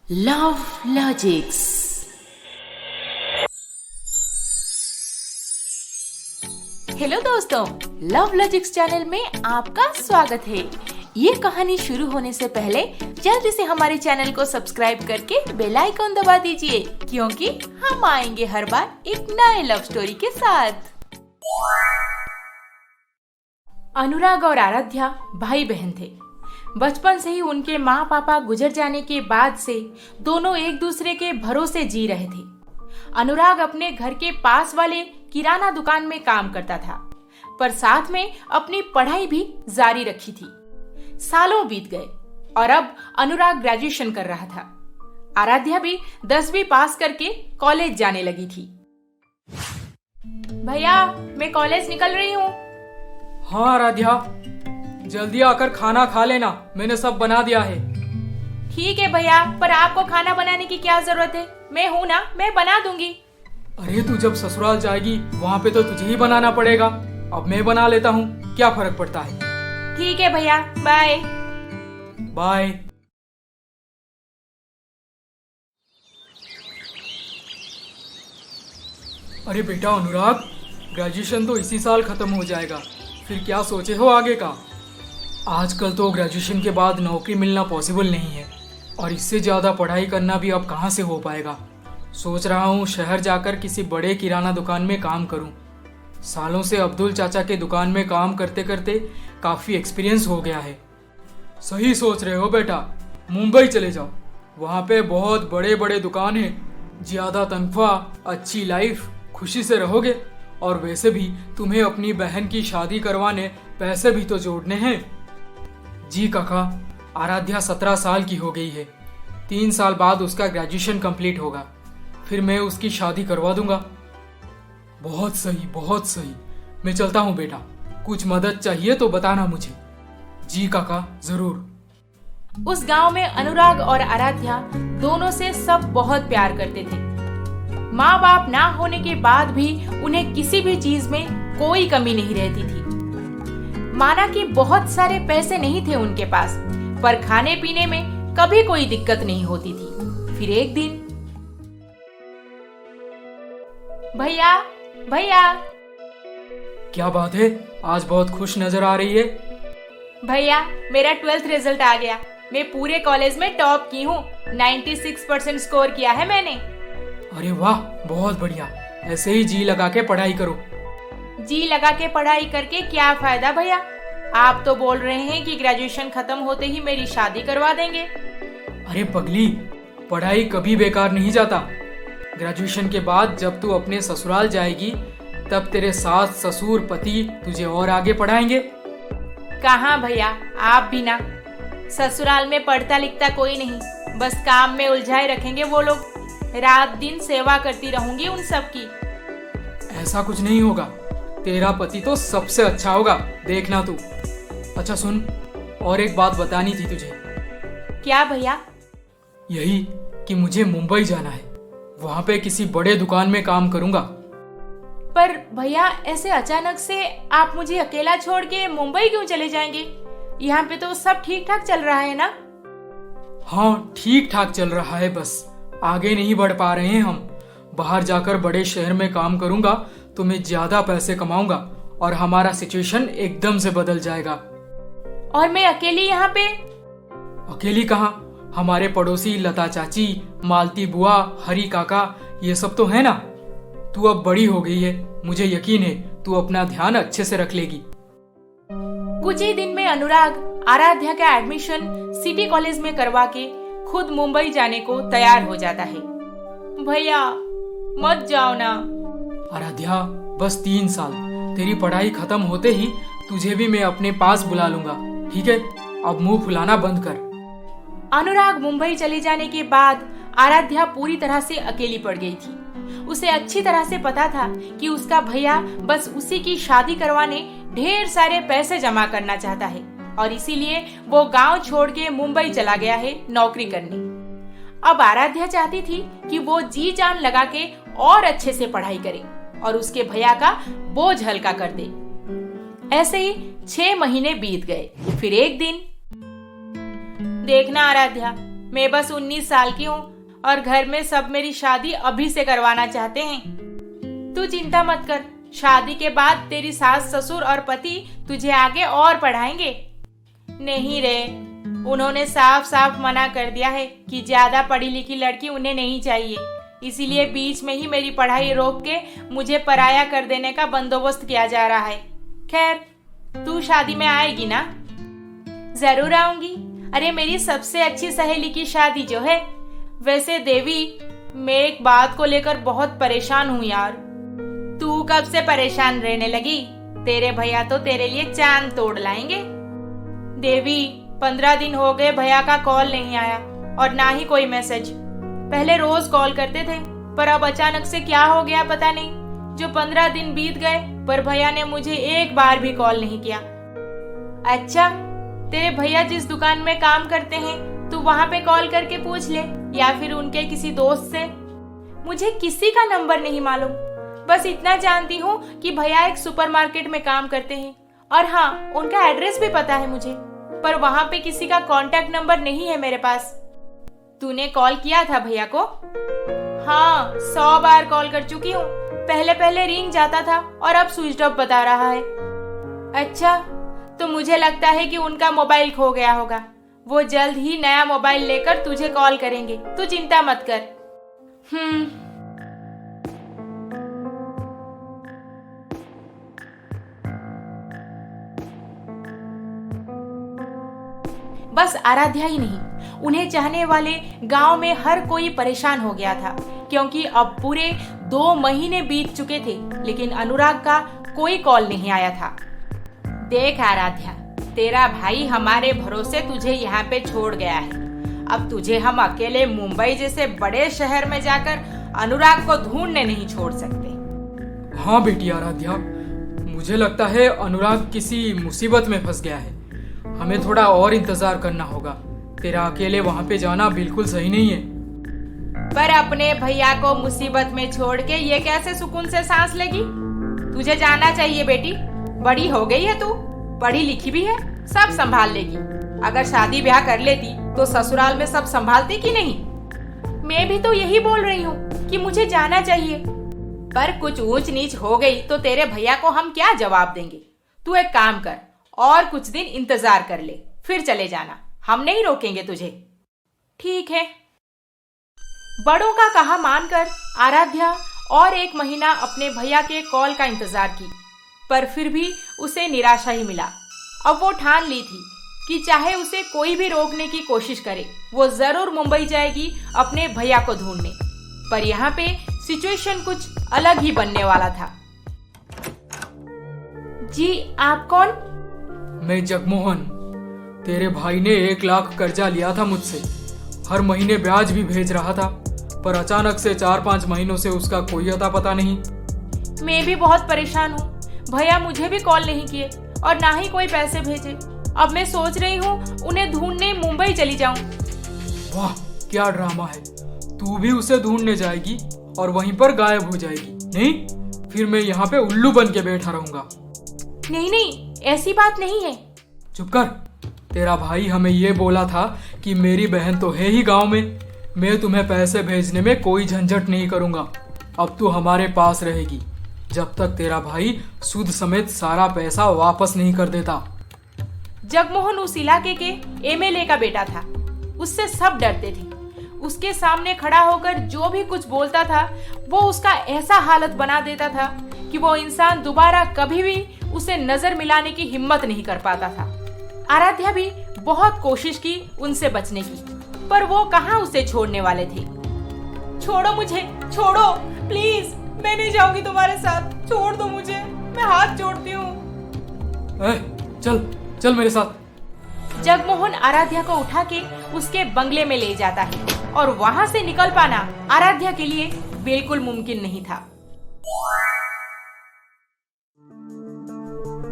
Love logics. Hello दोस्तों, love logics channel में आपका स्वागत है। ये कहानी शुरू होने से पहले जल्दी से हमारे चैनल को सब्सक्राइब करके बेल आइकन दबा दीजिए, क्योंकि हम आएंगे हर बार एक नए लव स्टोरी के साथ। अनुराग और आराध्या भाई बहन थे। बचपन से ही उनके माँ पापा गुजर जाने के बाद से दोनों एक दूसरे के भरोसे जी रहे थे। अनुराग अपने घर के पास वाले किराना दुकान में काम करता था, पर साथ में अपनी पढ़ाई भी जारी रखी थी। सालों बीत गए और अब अनुराग ग्रेजुएशन कर रहा था। आराध्या भी 10वीं पास करके कॉलेज जाने लगी थी। भैया, मैं कॉलेज निकल रही हूँ। हाँ आराध्या, जल्दी आकर खाना खा लेना, मैंने सब बना दिया है। ठीक है भैया, पर आपको खाना बनाने की क्या जरूरत है? मैं हूँ ना, मैं बना दूंगी। अरे तू जब ससुराल जाएगी वहाँ पे तो तुझे ही बनाना पड़ेगा। अब मैं बना लेता हूँ, क्या फर्क पड़ता है। ठीक है भैया, बाय बाय। अरे बेटा अनुराग, ग्रेजुएशन तो इसी साल खत्म हो जाएगा, फिर क्या सोचे हो आगे का? आजकल तो ग्रेजुएशन के बाद नौकरी मिलना पॉसिबल नहीं है, और इससे ज़्यादा पढ़ाई करना भी अब कहाँ से हो पाएगा। सोच रहा हूँ शहर जाकर किसी बड़े किराना दुकान में काम करूँ। सालों से अब्दुल चाचा के दुकान में काम करते करते काफ़ी एक्सपीरियंस हो गया है। सही सोच रहे हो बेटा, मुंबई चले जाओ, वहाँ पे बहुत बड़े बड़े दुकान हैं, ज़्यादा तनख्वाह, अच्छी लाइफ, खुशी से रहोगे। और वैसे भी तुम्हें अपनी बहन की शादी करवाने पैसे भी तो जोड़ने हैं। जी काका, आराध्या 17 साल की हो गई है। 3 साल बाद उसका ग्रेजुएशन कंप्लीट होगा, फिर मैं उसकी शादी करवा दूंगा। बहुत सही, बहुत सही। मैं चलता हूँ बेटा, कुछ मदद चाहिए तो बताना मुझे। जी काका, जरूर। उस गांव में अनुराग और आराध्या दोनों से सब बहुत प्यार करते थे। माँ बाप ना होने के बाद भी उन्हें किसी भी चीज में कोई कमी नहीं रहती थी। माना कि बहुत सारे पैसे नहीं थे उनके पास, पर खाने पीने में कभी कोई दिक्कत नहीं होती थी। फिर एक दिन, भैया भैया। क्या बात है, आज बहुत खुश नजर आ रही है। भैया, मेरा 12th रिजल्ट आ गया। मैं पूरे कॉलेज में टॉप की हूँ। 96% स्कोर किया है मैंने। अरे वाह, बहुत बढ़िया। ऐसे ही जी लगा के पढ़ाई करो। जी लगा के पढ़ाई करके क्या फायदा भैया? आप तो बोल रहे हैं कि ग्रेजुएशन खत्म होते ही मेरी शादी करवा देंगे। अरे पगली, पढ़ाई कभी बेकार नहीं जाता। ग्रेजुएशन के बाद जब तू अपने ससुराल जाएगी, तब तेरे सास, ससुर, पति तुझे और आगे पढ़ाएंगे। कहाँ भैया, आप भी ना। ससुराल में पढ़ता लिखता कोई नहीं, बस काम में उलझाए रखेंगे वो लोग। रात दिन सेवा करती रहूंगी उन सब की। ऐसा कुछ नहीं होगा, तेरा पति तो सबसे अच्छा होगा, देखना तू। अच्छा सुन, और एक बात बतानी थी तुझे। क्या भैया? यही कि मुझे मुंबई जाना है, वहाँ पे किसी बड़े दुकान में काम करूंगा। पर भैया, ऐसे अचानक से आप मुझे अकेला छोड़ के मुंबई क्यों चले जाएंगे? यहाँ पे तो सब ठीक ठाक चल रहा है ना? हाँ, ठीक ठाक चल रहा है, बस आगे नहीं बढ़ पा रहे हैं हम। बाहर जाकर बड़े शहर में काम करूंगा तो मैं ज्यादा पैसे कमाऊंगा और हमारा सिचुएशन एकदम से बदल जाएगा। और मैं अकेली यहाँ पे? अकेली कहाँ, हमारे पड़ोसी लता चाची, मालती बुआ, हरी काका, ये सब तो है ना। तू अब बड़ी हो गई है, मुझे यकीन है तू अपना ध्यान अच्छे से रख लेगी। कुछ ही दिन में अनुराग आराध्या का एडमिशन सिटी कॉलेज में करवा के खुद मुंबई जाने को तैयार हो जाता है। भैया, मत जाओ ना। आराध्या, बस 3 साल, तेरी पढ़ाई खत्म होते ही तुझे भी मैं अपने पास बुला लूंगा, ठीक है? अब मुंह फुलाना बंद कर। अनुराग मुंबई चले जाने के बाद आराध्या पूरी तरह से अकेली पड़ गई थी। उसे अच्छी तरह से पता था कि उसका भैया बस उसी की शादी करवाने ढेर सारे पैसे जमा करना चाहता है, और इसीलिए वो गांव छोड़ के मुंबई चला गया है नौकरी करने। अब आराध्या चाहती थी कि वो जी जान लगा के और अच्छे से पढ़ाई करे और उसके भैया का बोझ हल्का कर दे। ऐसे ही 6 महीने बीत गए। फिर एक दिन, देखना आराध्या, मैं बस 19 साल की हूँ और घर में सब मेरी शादी अभी से करवाना चाहते हैं। तू चिंता मत कर, शादी के बाद तेरी सास ससुर और पति तुझे आगे और पढ़ाएंगे। नहीं रे, उन्होंने साफ साफ मना कर दिया है कि ज्यादा पढ़ी लिखी लड़की उन्हें नहीं चाहिए। इसीलिए बीच में ही मेरी पढ़ाई रोक के मुझे पराया कर देने का बंदोबस्त किया जा रहा है। खैर, तू शादी में आएगी ना? जरूर आऊंगी। अरे मेरी सबसे अच्छी सहेली की शादी जो है। वैसे देवी, मैं एक बात को लेकर बहुत परेशान हूँ यार। तू कब से परेशान रहने लगी? तेरे भैया तो तेरे लिए चांद तोड़ लाएंगे। देवी, 15 दिन हो गए भैया का कॉल नहीं आया और ना ही कोई मैसेज। पहले रोज कॉल करते थे, पर अब अचानक से क्या हो गया पता नहीं। जो 15 दिन बीत गए पर भैया ने मुझे एक बार भी कॉल नहीं किया। अच्छा, तेरे भैया जिस दुकान में काम करते हैं तू वहाँ पे कॉल करके पूछ ले, या फिर उनके किसी दोस्त से। मुझे किसी का नंबर नहीं मालूम, बस इतना जानती हूँ कि भैया एक सुपरमार्केट में काम करते हैं और हाँ, उनका एड्रेस भी पता है मुझे, पर वहाँ पे किसी का कांटेक्ट नंबर नहीं है मेरे पास। तूने कॉल किया था भैया को? हाँ, 100 बार कॉल कर चुकी हूँ। पहले पहले रिंग जाता था और अब स्विच ऑफ बता रहा है। अच्छा, तो मुझे लगता है कि उनका मोबाइल खो गया होगा। वो जल्द ही नया मोबाइल लेकर तुझे कॉल करेंगे, तू चिंता मत कर। बस आराध्या ही नहीं, उन्हें चाहने वाले गांव में हर कोई परेशान हो गया था, क्योंकि अब पूरे 2 महीने बीत चुके थे, लेकिन अनुराग का कोई कॉल नहीं आया था। देख आराध्या, तेरा भाई हमारे भरोसे तुझे यहाँ पे छोड़ गया है। अब तुझे हम अकेले मुंबई जैसे बड़े शहर में जाकर अनुराग को ढूंढने नहीं छोड़ सकते। हाँ बेटी आराध्या, मुझे लगता है अनुराग किसी मुसीबत में फंस गया है। हमें थोड़ा और इंतजार करना होगा। तेरा अकेले वहाँ पे जाना बिल्कुल सही नहीं है। पर अपने भैया को मुसीबत में छोड़ के ये कैसे सुकून से सांस लेगी? तुझे जाना चाहिए बेटी, बड़ी हो गई है तू, पढ़ी लिखी भी है, सब संभाल लेगी। अगर शादी ब्याह कर लेती तो ससुराल में सब संभालती कि नहीं? मैं भी तो यही बोल रही हूँ कि मुझे जाना चाहिए, पर कुछ ऊंच नीच हो गई तो तेरे भैया को हम क्या जवाब देंगे? तू एक काम कर, और कुछ दिन इंतजार कर ले, फिर चले जाना, हम नहीं रोकेंगे तुझे। ठीक है। बड़ों का कहा मानकर आराध्या और 1 महीना अपने भैया के कॉल का इंतजार की, पर फिर भी उसे निराशा ही मिला। अब वो ठान ली थी कि चाहे उसे कोई भी रोकने की कोशिश करे, वो जरूर मुंबई जाएगी अपने भैया को ढूंढने। पर यहाँ पे सिचुएशन कुछ अलग ही बनने वाला था। जी, आप कौन? मैं जगमोहन। तेरे भाई ने 1 लाख कर्जा लिया था मुझसे, हर महीने ब्याज भी भेज रहा था, पर अचानक से 4-5 महीनों से उसका कोई अता पता नहीं। मैं भी बहुत परेशान हूँ। भैया मुझे भी कॉल नहीं किए और ना ही कोई पैसे भेजे। अब मैं सोच रही हूँ उन्हें ढूंढने मुंबई चली जाऊँ। वाह, क्या ड्रामा है। तू भी उसे ढूंढने जाएगी और वहीं पर गायब हो जाएगी। नहीं, फिर मैं यहाँ पे उल्लू बन के बैठा रहूंगा। नहीं नहीं, ऐसी बात नहीं है। चुप कर। तेरा भाई हमें ये बोला था कि मेरी बहन तो है ही गांव में, मैं तुम्हें पैसे भेजने में कोई झंझट नहीं करूंगा। अब तू हमारे पास रहेगी जब तक तेरा भाई सूद समेत सारा पैसा वापस नहीं कर देता। जगमोहन उस इलाके के एमएलए का बेटा था। उससे सब डरते थे। उसके सामने खड़ा होकर जो भी कुछ बोलता था वो उसका ऐसा हालत बना देता था कि वो इंसान दोबारा कभी भी उसे नजर मिलाने की हिम्मत नहीं कर पाता था। आराध्या भी बहुत कोशिश की उनसे बचने की, पर वो कहाँ उसे छोड़ने वाले थे। छोड़ो मुझे, छोड़ो प्लीज, मैं नहीं जाऊंगी तुम्हारे साथ, छोड़ दो मुझे, मैं हाथ जोड़ती हूँ। चल चल मेरे साथ। जगमोहन आराध्या को उठा के उसके बंगले में ले जाता है और वहाँ से निकल पाना आराध्या के लिए बिल्कुल मुमकिन नहीं था।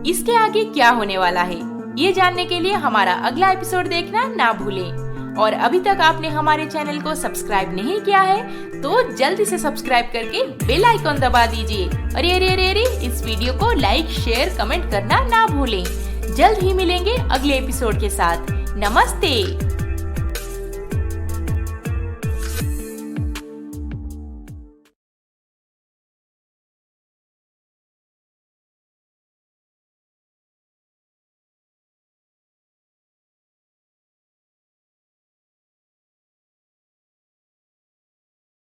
इसके आगे क्या होने वाला है ये जानने के लिए हमारा अगला एपिसोड देखना ना भूलें। और अभी तक आपने हमारे चैनल को सब्सक्राइब नहीं किया है तो जल्दी से सब्सक्राइब करके बेल आइकॉन दबा दीजिए। अरे अरे अरे अरे, इस वीडियो को लाइक शेयर कमेंट करना ना भूलें। जल्द ही मिलेंगे अगले एपिसोड के साथ। नमस्ते।